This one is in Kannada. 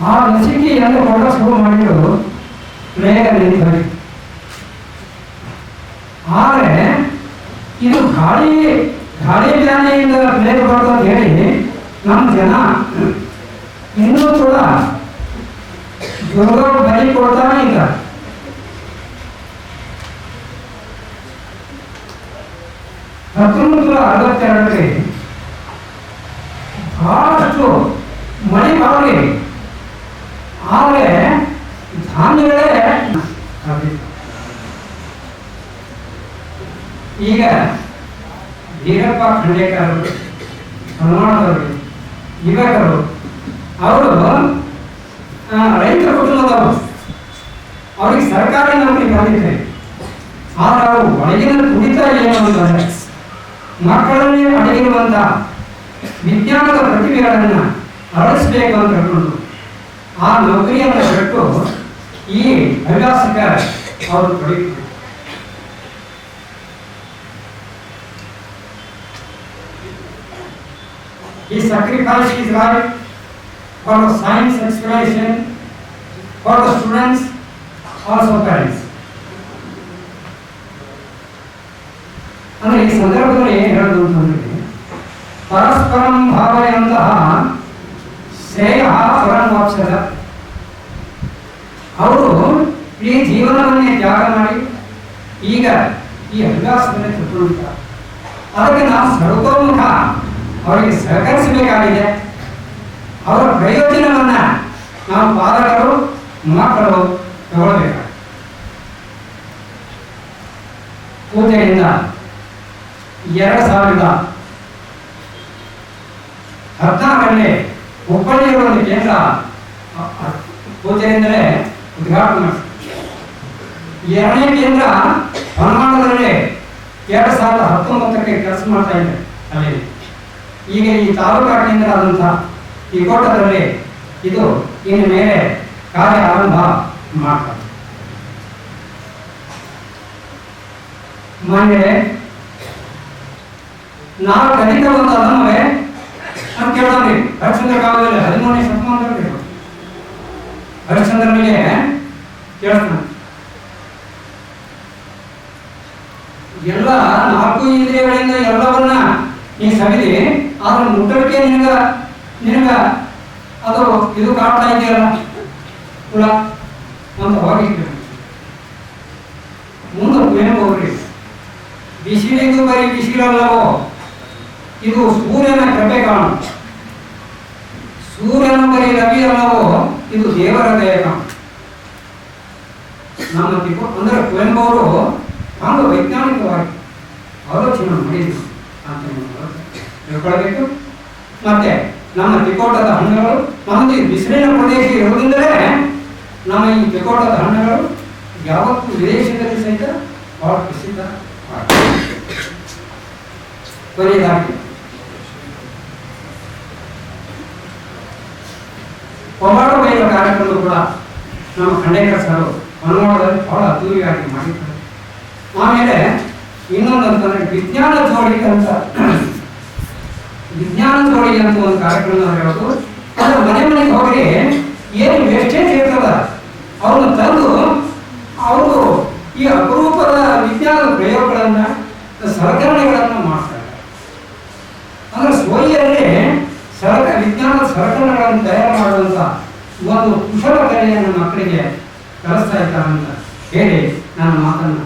ಆ ಲಸಿಕೆಯನ್ನು ಕೊಡ ಶುರು ಮಾಡಿದ್ರು ಪ್ಲೇಗಲ್ಲಿ. ಆದರೆ ಇದು ಗಾಳಿ ವ್ಯಾಧಿಯಿಂದ ಪ್ಲೇಗ್ ಬರೋದು ಅಂತ ಹೇಳಿ ನಮ್ಮ ಜನ ಇನ್ನೂ ಕೂಡ ಜ್ವರದ ಬಲಿ ಕೊಡ್ತಾನೆ ಇಲ್ಲ. ಹತ್ತೊಂಬತ್ತು 1962 ಬಹಳಷ್ಟು ಮಳೆ ಬರಲಿ, ಆದರೆ ಧಾನ್ಯಗಳೇ ಈಗ ವೀರಪ್ಪ ಖಂಡೇಕರ್ ಕರ್ನಾಟಕದವರು ಯುವಕರು ಅವರು ರೈತರ ಕುಟುಂಬದವರು, ಅವ್ರಿಗೆ ಸರ್ಕಾರಿ ನೌಕರಿ ಬಂದಿದೆ. ಆದರೆ ಅವರು ಒಳಗಿನ ಕುಡಿತ ಏನು ಅಂತಂದರೆ ಮಕ್ಕಳನ್ನೇ ಅಡಗಿರುವಂಥ ವಿಜ್ಞಾನದ ಪ್ರತಿಭೆಗಳನ್ನು ಅರಳಿಸಬೇಕು ಅಂತ ಹೇಳ್ಕೊಂಡು ಆ ನೌಕರಿಯನ್ನು ಬಿಟ್ಟು ಈ ಹವ್ಯಾಸಕ್ಕೆ ಅವರು ತೊಡಗಿದ್ರು. He sacrificed his life for the science exploration, for the students, also parents. ಅಂದರೆ ಈ ಸಂದರ್ಭದಲ್ಲಿ ಏನು ಹೇಳೋದು ಅಂತಂದ್ರೆ ಪರಸ್ಪರಂ ಭಾವನೆಯಂತಹ ಶ್ರೇಯ ಪರಮೋಕ್ಷದ ಅವರು ಈ ಜೀವನವನ್ನೇ ತ್ಯಾಗ ಮಾಡಿ ಈಗ ಈ ಹವ್ಯಾಸವನ್ನೇ ತಿಳ್ಕೊಂಡಿದ್ದಾರೆ. ಅದಕ್ಕೆ ನಾವು ಸರ್ವತೋಮುಖ ಅವರಿಗೆ ಸಹಕರಿಸಬೇಕಾಗಿದೆ. ಅವರ ಪ್ರಯೋಜನವನ್ನ ನಾವು ಪಾಲಕರು ಮಕ್ಕಳು ತಗೊಳ್ಬೇಕು. ಪೂಜೆಯಿಂದ 2016ರಲ್ಲಿ ಹುಬ್ಬಳ್ಳಿಯ ಒಂದು ಕೇಂದ್ರ ಪೂಜೆಯಿಂದಲೇ ಉದ್ಘಾಟನೆ. ಎರಡನೇ ಕೇಂದ್ರ ಹೊರಮಾಡದಲ್ಲಿ 2019ಕ್ಕೆ ಕೆಲಸ ಮಾಡ್ತಾ ಇದೆ ಅಲ್ಲಿ. ಈಗ ಈ ತಾಲೂಕಾ ಕೇಂದ್ರ ಆದಂತಹ ತಿಕೋಟದಲ್ಲಿ ಇದು ಇನ್ನು ಮೇಲೆ ಕಾರ್ಯ ಆರಂಭ ಮಾಡ್ತಾರೆ. ಮೊನ್ನೆ ನಾವು ಕಲಿತ ಒಂದು ಅದನ್ನೇ ಅಂತ ಕೇಳೋದ್ರಿ. ಹರಿಶ್ಚಂದ್ರ ಕಾಲದಲ್ಲಿ 13ನೇ ಶತಮಾನದಲ್ಲಿ ಹರಿಶ್ಚಂದ್ರನಿಗೆ ಕೇಳ್ತಾನೆ, ಎಲ್ಲ 4 ಇಂದ್ರಿಯಗಳಿಂದ ಎಲ್ಲವನ್ನ ನೀ ಸವಿದಿ, ಆದ್ರೆ ಮುಟ್ಟಲಿಕ್ಕೆ ನಿನಗ ಅದು ಇದು ಕಾಡ್ತಾ ಇದೆಯಲ್ಲ ಹುಳ ಅಂತ ಹೋಗಿ ಮುಂದೆ ಏನು ಹೋಗ್ರಿ. ಬಿಸಿಲಿಗೂ ಬರೀ ಬಿಸಿಲಲ್ಲವೋ, ಇದು ಸೂರ್ಯನ ಕೃಪೆ ಕಾಣು. ಸೂರ್ಯನ ಬರೀ ರವಿ ಅಲ್ಲವೋ, ಇದು ದೇವರ ದಯ ಕಾಣು. ನಮ್ಮ ಅಂದ್ರೆ ಕುವೆಂಪು ಅವರು ಒಂದು ವೈಜ್ಞಾನಿಕವಾಗಿ ಆಲೋಚನೆ ಮಾಡಿದ್ರು ಅಂತ ತಿಳ್ಕೊಳ್ಬೇಕು. ಮತ್ತೆ ನಮ್ಮ ತಿಕೋಟದ ಹಣ್ಣುಗಳು ನಮ್ಮದು ಬಿಸಿಲಿನ ಪ್ರದೇಶ ಇರುವುದರಿಂದಲೇ ನಮ್ಮ ಈ ತಿಕೋಟದ ಹಣ್ಣುಗಳು ಯಾವತ್ತೂ ವಿದೇಶದಲ್ಲಿ ಸಹಿತ ಬಹಳ ಪ್ರಸಿದ್ಧ. ಕೊನೆಯದಾಗಿ ಪವಾಡ ಬಯಲು ಕಾರ್ಯಕ್ರಮ ಕೂಡ ನಮ್ಮ ಖಂಡೇಕರ್ ಸರ್ ಮನೋಹರದಲ್ಲಿ ಬಹಳ ಅದ್ದೂರಿಯಾಗಿ ಮಾಡಿದ್ದಾರೆ. ಆಮೇಲೆ ಇನ್ನೊಂದು ಅಂತಂದ್ರೆ ವಿಜ್ಞಾನ ಜೋಡಿಗೆ ಅಂತ ಒಂದು ಕಾರ್ಯಕ್ರಮ ಹೇಳೋದು. ಅದ್ರ ಮನೆಗೆ ಹೋಗಿ ಏನು ವೇಸ್ಟೇಜ್ ಇರ್ತದ ಅವ್ರನ್ನ ತಂದು ಅವರು ಈ ಅಪರೂಪದ ವಿಜ್ಞಾನದ ಪ್ರಯೋಗಗಳನ್ನ ಸಲಕರಣೆಗಳನ್ನು ಮಾಡ್ತಾರೆ. ಅಂದ್ರೆ ಸೋಯಿಯಲ್ಲಿ ವಿಜ್ಞಾನದ ಸಲಕರಣೆಗಳನ್ನು ತಯಾರು ಮಾಡುವಂತ ಒಂದು ಕುಶಲ ಕಲೆಯನ್ನು ಮಕ್ಕಳಿಗೆ ಕಲಿಸ್ತಾ ಇದ್ದಾರೆ ಅಂತ ಹೇಳಿ ನನ್ನ ಮಾತನ್ನು